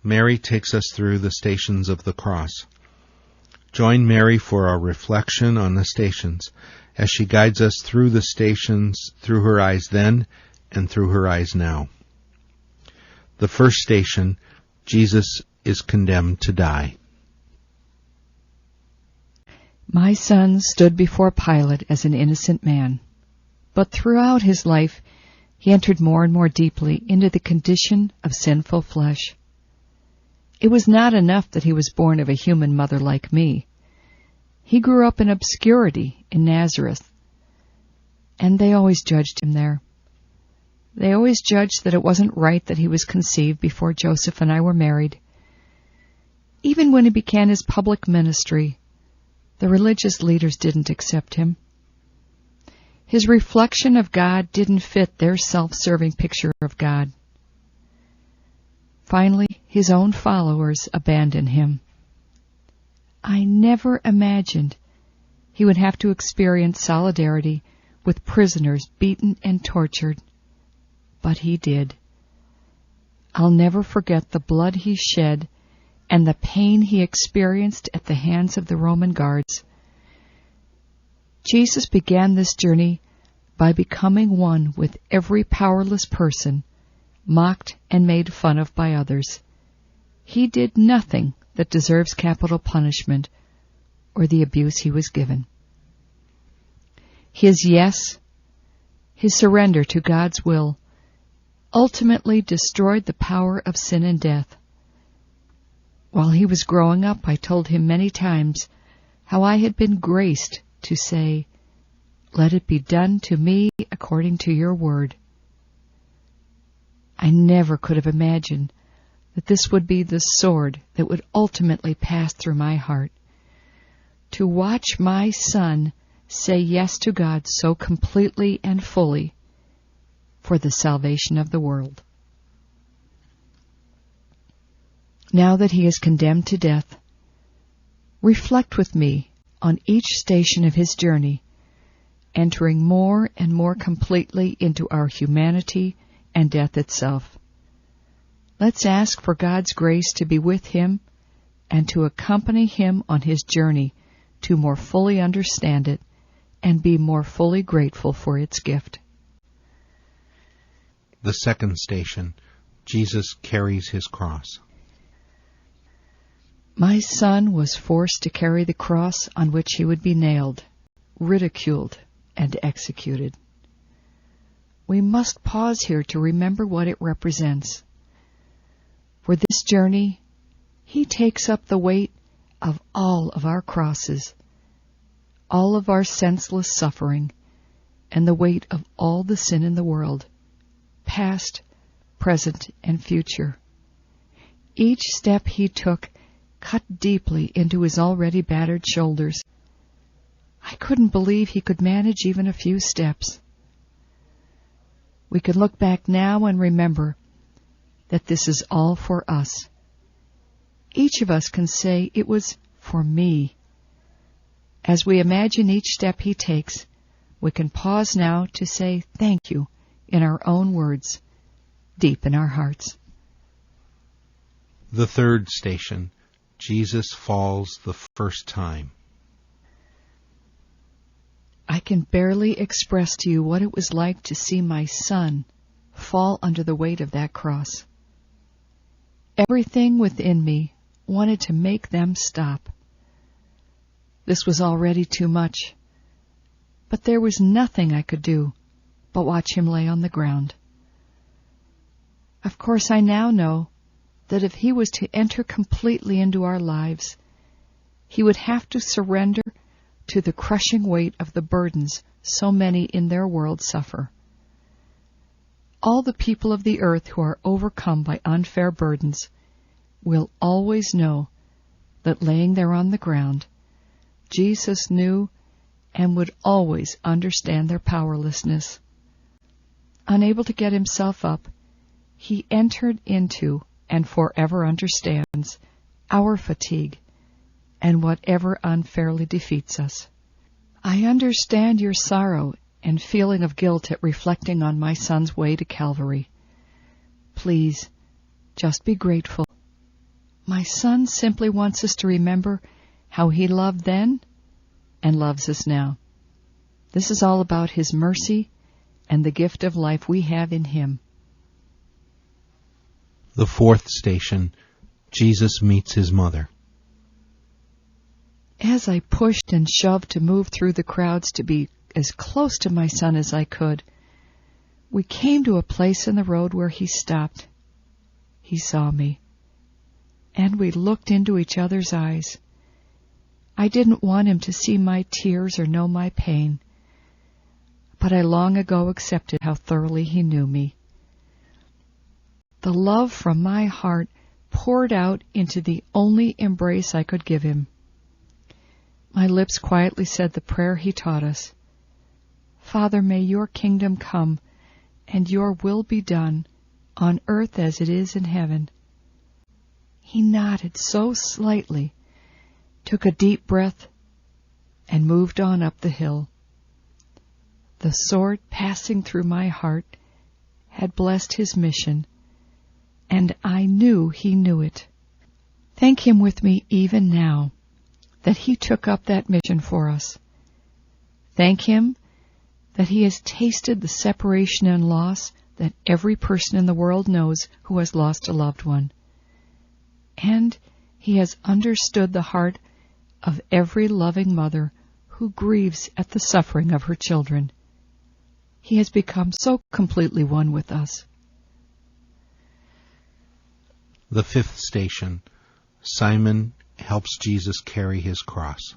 Mary takes us through the stations of the cross. Join Mary for our reflection on the stations as she guides us through the stations through her eyes then and through her eyes now. The first station, Jesus is condemned to die. My son stood before Pilate as an innocent man, but throughout his life he entered more and more deeply into the condition of sinful flesh. It was not enough that he was born of a human mother like me. He grew up in obscurity in Nazareth, and they always judged him there. They always judged that it wasn't right that he was conceived before Joseph and I were married. Even when he began his public ministry, the religious leaders didn't accept him. His reflection of God didn't fit their self-serving picture of God. Finally, his own followers abandoned him. I never imagined he would have to experience solidarity with prisoners beaten and tortured, but he did. I'll never forget the blood he shed and the pain he experienced at the hands of the Roman guards. Jesus began this journey by becoming one with every powerless person, mocked and made fun of by others. He did nothing that deserves capital punishment or the abuse he was given. His yes, his surrender to God's will, ultimately destroyed the power of sin and death. While he was growing up, I told him many times how I had been graced to say, "Let it be done to me according to your word." I never could have imagined that this would be the sword that would ultimately pass through my heart. To watch my son say yes to God so completely and fully for the salvation of the world. Now that he is condemned to death, reflect with me on each station of his journey, entering more and more completely into our humanity and death itself. Let's ask for God's grace to be with him and to accompany him on his journey to more fully understand it and be more fully grateful for its gift. The second station, Jesus carries his cross. My son was forced to carry the cross on which he would be nailed, ridiculed, and executed. We must pause here to remember what it represents. For this journey, he takes up the weight of all of our crosses, all of our senseless suffering, and the weight of all the sin in the world, past, present, and future. Each step he took cut deeply into his already battered shoulders. I couldn't believe he could manage even a few steps. We can look back now and remember that this is all for us. Each of us can say it was for me. As we imagine each step he takes, we can pause now to say thank you in our own words, deep in our hearts. The third station, Jesus falls the first time. I can barely express to you what it was like to see my son fall under the weight of that cross. Everything within me wanted to make them stop. This was already too much, but there was nothing I could do but watch him lay on the ground. Of course, I now know that if he was to enter completely into our lives, he would have to surrender to the crushing weight of the burdens so many in their world suffer. All the people of the earth who are overcome by unfair burdens will always know that laying there on the ground, Jesus knew and would always understand their powerlessness. Unable to get himself up, he entered into and forever understands our fatigue and whatever unfairly defeats us. I understand your sorrow and feeling of guilt at reflecting on my son's way to Calvary. Please, just be grateful My Son simply wants us to remember how He loved then and loves us now. This is all about His mercy and the gift of life we have in Him. The fourth station, Jesus meets His mother. As I pushed and shoved to move through the crowds to be as close to my son as I could, we came to a place in the road where he stopped. He saw me, and we looked into each other's eyes. I didn't want him to see my tears or know my pain, but I long ago accepted how thoroughly he knew me. The love from my heart poured out into the only embrace I could give him. My lips quietly said the prayer he taught us. Father, may your kingdom come, and your will be done, on earth as it is in heaven. He nodded so slightly, took a deep breath, and moved on up the hill. The sword passing through my heart had blessed his mission, and I knew he knew it. Thank him with me even now that he took up that mission for us. Thank him that he has tasted the separation and loss that every person in the world knows who has lost a loved one. And he has understood the heart of every loving mother who grieves at the suffering of her children. He has become so completely one with us. The fifth station, Simon helps Jesus carry his cross.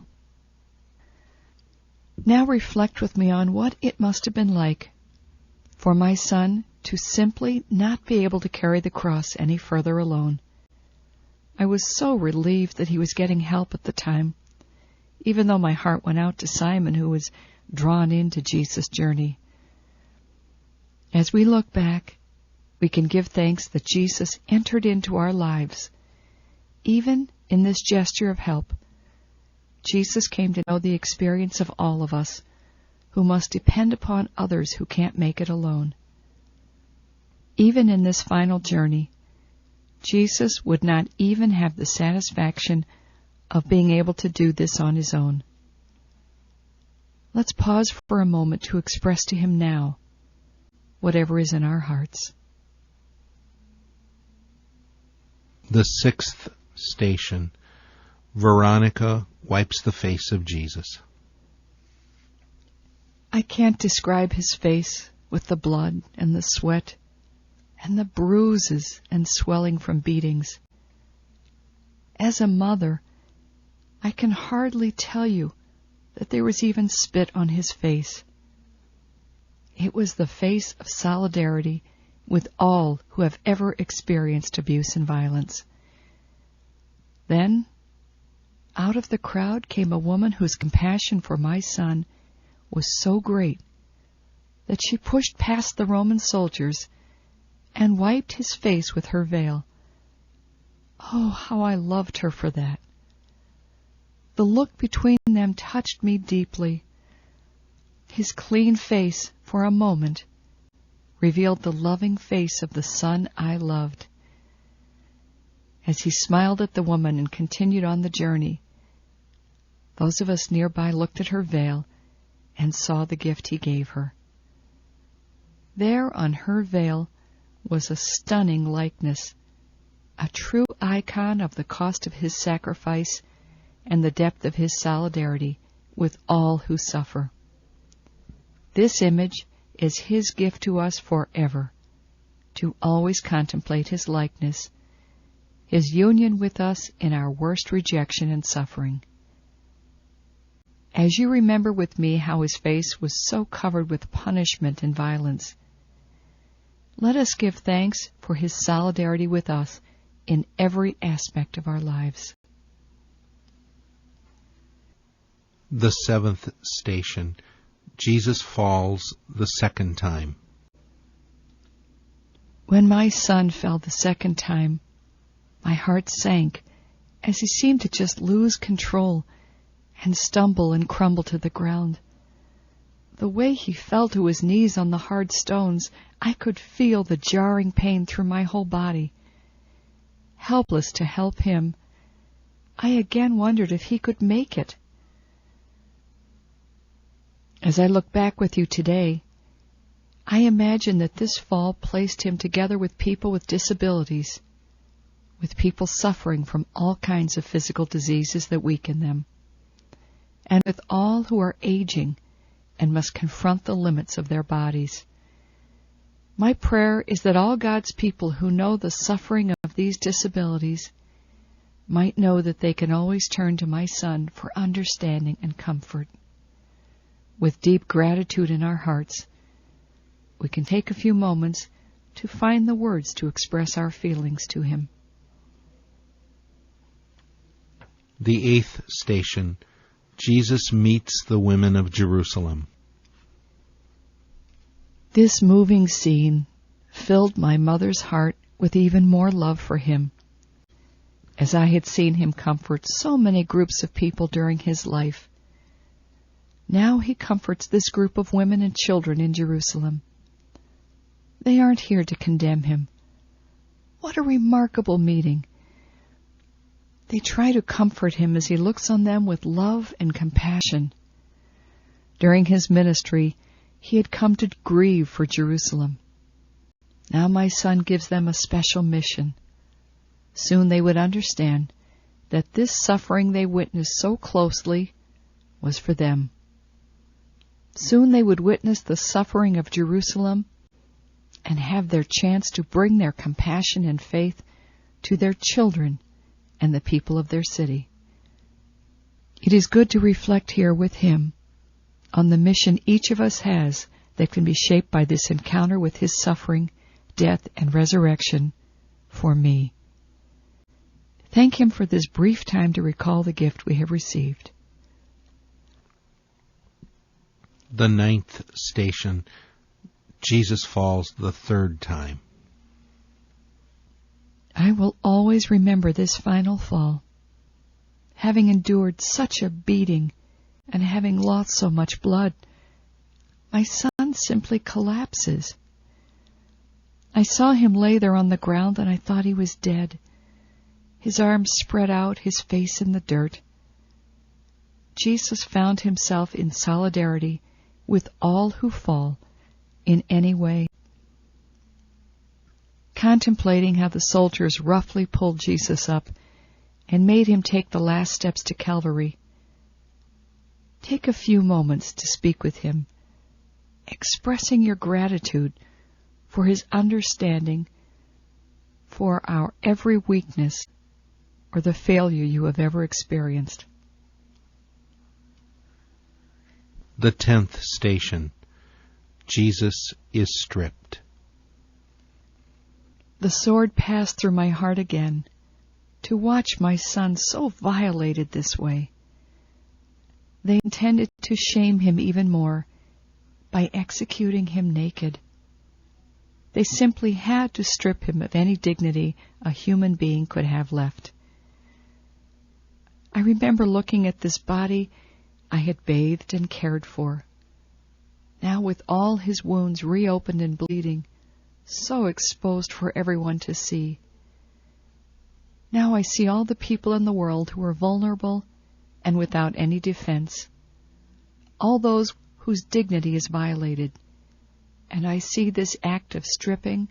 Now reflect with me on what it must have been like for my son to simply not be able to carry the cross any further alone. I was so relieved that he was getting help at the time, even though my heart went out to Simon, who was drawn into Jesus' journey. As we look back, we can give thanks that Jesus entered into our lives. Even in this gesture of help, Jesus came to know the experience of all of us who must depend upon others who can't make it alone. Even in this final journey, Jesus would not even have the satisfaction of being able to do this on his own. Let's pause for a moment to express to him now whatever is in our hearts. The sixth station, Veronica wipes the face of Jesus. I can't describe his face with the blood and the sweat and the bruises and swelling from beatings. As a mother, I can hardly tell you that there was even spit on his face. It was the face of solidarity with all who have ever experienced abuse and violence. Then, out of the crowd came a woman whose compassion for my son was so great that she pushed past the Roman soldiers and wiped his face with her veil. Oh, how I loved her for that. The look between them touched me deeply. His clean face, for a moment, revealed the loving face of the son I loved. As he smiled at the woman and continued on the journey, those of us nearby looked at her veil and saw the gift he gave her. There on her veil was a stunning likeness, a true icon of the cost of his sacrifice and the depth of his solidarity with all who suffer. This image is his gift to us forever, to always contemplate his likeness, his union with us in our worst rejection and suffering. As you remember with me how his face was so covered with punishment and violence, let us give thanks for his solidarity with us in every aspect of our lives. The seventh station, Jesus falls the second time. When my son fell the second time, my heart sank as he seemed to just lose control and stumble and crumble to the ground. The way he fell to his knees on the hard stones, I could feel the jarring pain through my whole body. helpless to help him, I again wondered if he could make it. As I look back with you today, I imagine that this fall placed him together with people with disabilities, with people suffering from all kinds of physical diseases that weaken them, and with all who are aging and must confront the limits of their bodies. My prayer is that all God's people who know the suffering of these disabilities might know that they can always turn to my son for understanding and comfort. With deep gratitude in our hearts, we can take a few moments to find the words to express our feelings to him. The 8th station. Jesus meets the women of Jerusalem. This moving scene filled my mother's heart with even more love for him, as I had seen him comfort so many groups of people during his life. Now he comforts this group of women and children in Jerusalem. They aren't here to condemn him. What a remarkable meeting. They try to comfort him as he looks on them with love and compassion. During his ministry, he had come to grieve for Jerusalem. Now my son gives them a special mission. Soon they would understand that this suffering they witnessed so closely was for them. Soon they would witness the suffering of Jerusalem and have their chance to bring their compassion and faith to their children and the people of their city. It is good to reflect here with him on the mission each of us has that can be shaped by this encounter with his suffering, death, and resurrection for me. Thank him for this brief time to recall the gift we have received. The 9th station. Jesus falls the 3rd time. I will always remember this final fall. Having endured such a beating and having lost so much blood, my son simply collapses. I saw him lay there on the ground and I thought he was dead. His arms spread out, his face in the dirt. Jesus found himself in solidarity with all who fall in any way. Contemplating how the soldiers roughly pulled Jesus up and made him take the last steps to Calvary, take a few moments to speak with him, expressing your gratitude for his understanding for our every weakness or the failure you have ever experienced. The 10th station. Jesus is stripped. The sword passed through my heart again to watch my son so violated this way. They intended to shame him even more by executing him naked. They simply had to strip him of any dignity a human being could have left. I remember looking at this body I had bathed and cared for, now with all his wounds reopened and bleeding, so exposed for everyone to see. Now I see all the people in the world who are vulnerable and without any defense, all those whose dignity is violated, and I see this act of stripping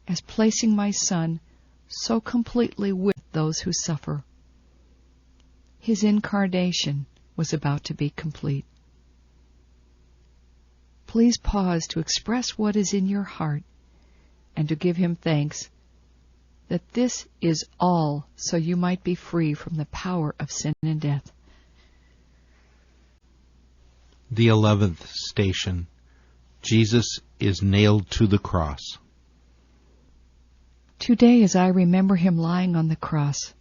as placing my son so completely with those who suffer. His incarnation was about to be complete. Please pause to express what is in your heart and to give him thanks that this is all so you might be free from the power of sin and death. The 11th station. Jesus is nailed to the cross. Today, as I remember him lying on the cross,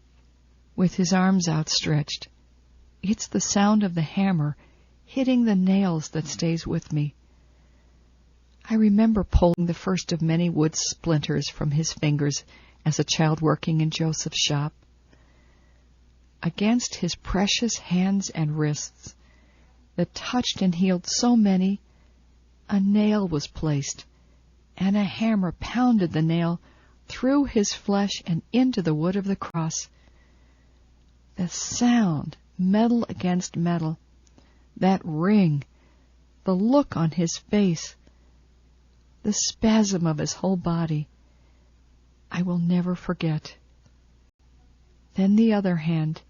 with his arms outstretched, it's the sound of the hammer hitting the nails that stays with me. I remember pulling the first of many wood splinters from his fingers as a child working in Joseph's shop. Against his precious hands and wrists that touched and healed so many, a nail was placed, and a hammer pounded the nail through his flesh and into the wood of the cross. The sound, metal against metal, that ring, the look on his face, the spasm of his whole body, I will never forget. Then the other hand,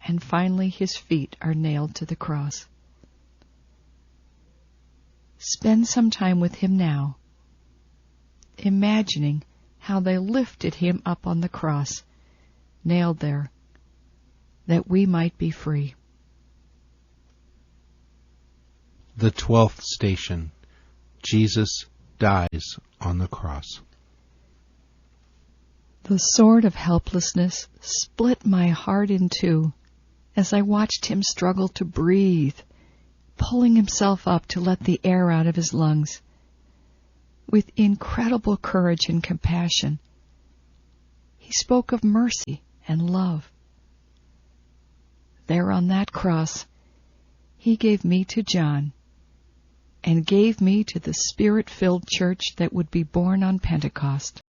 and finally his feet are nailed to the cross. Spend some time with him now, imagining how they lifted him up on the cross, nailed there, that we might be free. The 12th station. Jesus dies on the cross. The sword of helplessness split my heart in two as I watched him struggle to breathe, pulling himself up to let the air out of his lungs. With incredible courage and compassion, he spoke of mercy and love. There on that cross, he gave me to John and gave me to the Spirit-filled church that would be born on Pentecost.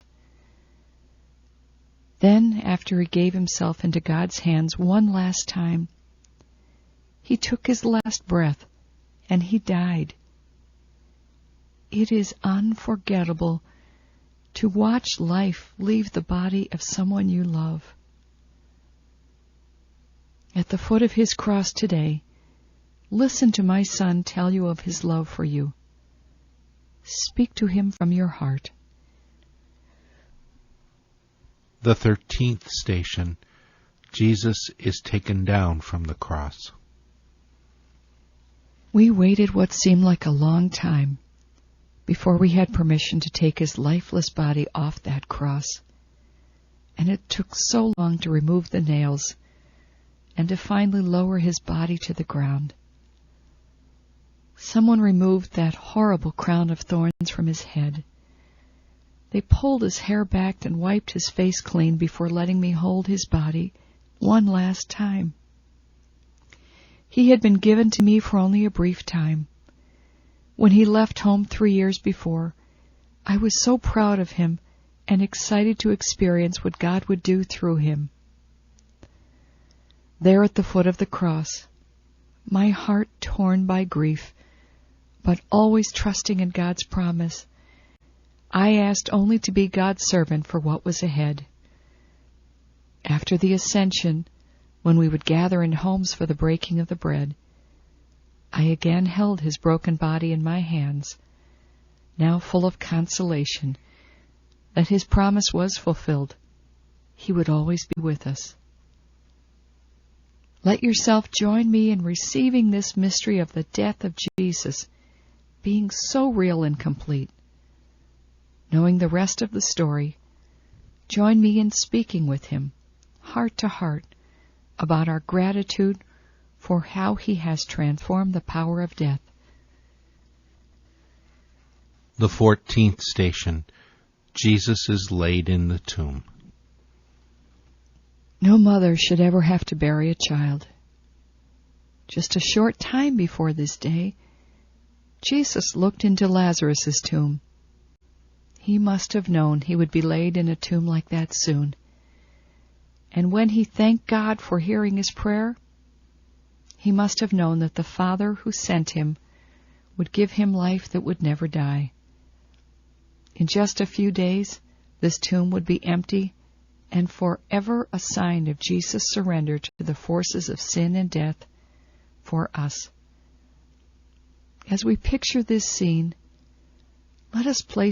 Then, after he gave himself into God's hands one last time, he took his last breath and he died. It is unforgettable to watch life leave the body of someone you love. At the foot of his cross today, listen to my son tell you of his love for you. Speak to him from your heart. The 13th station. Jesus is taken down from the cross. We waited what seemed like a long time before we had permission to take his lifeless body off that cross. And it took so long to remove the nails and to finally lower his body to the ground. Someone removed that horrible crown of thorns from his head. They pulled his hair back and wiped his face clean before letting me hold his body one last time. He had been given to me for only a brief time. When he left home 3 years before, I was so proud of him and excited to experience what God would do through him. There at the foot of the cross, my heart torn by grief, but always trusting in God's promise, I asked only to be God's servant for what was ahead. After the ascension, when we would gather in homes for the breaking of the bread, I again held his broken body in my hands, now full of consolation that his promise was fulfilled. He would always be with us. Let yourself join me in receiving this mystery of the death of Jesus, being so real and complete. Knowing the rest of the story, join me in speaking with him, heart to heart, about our gratitude for how he has transformed the power of death. The 14th station. Jesus is laid in the tomb. No mother should ever have to bury a child. Just a short time before this day, Jesus looked into Lazarus' tomb. He must have known he would be laid in a tomb like that soon. And when he thanked God for hearing his prayer, he must have known that the Father who sent him would give him life that would never die. In just a few days, this tomb would be empty and forever a sign of Jesus' surrender to the forces of sin and death for us. As we picture this scene, let us place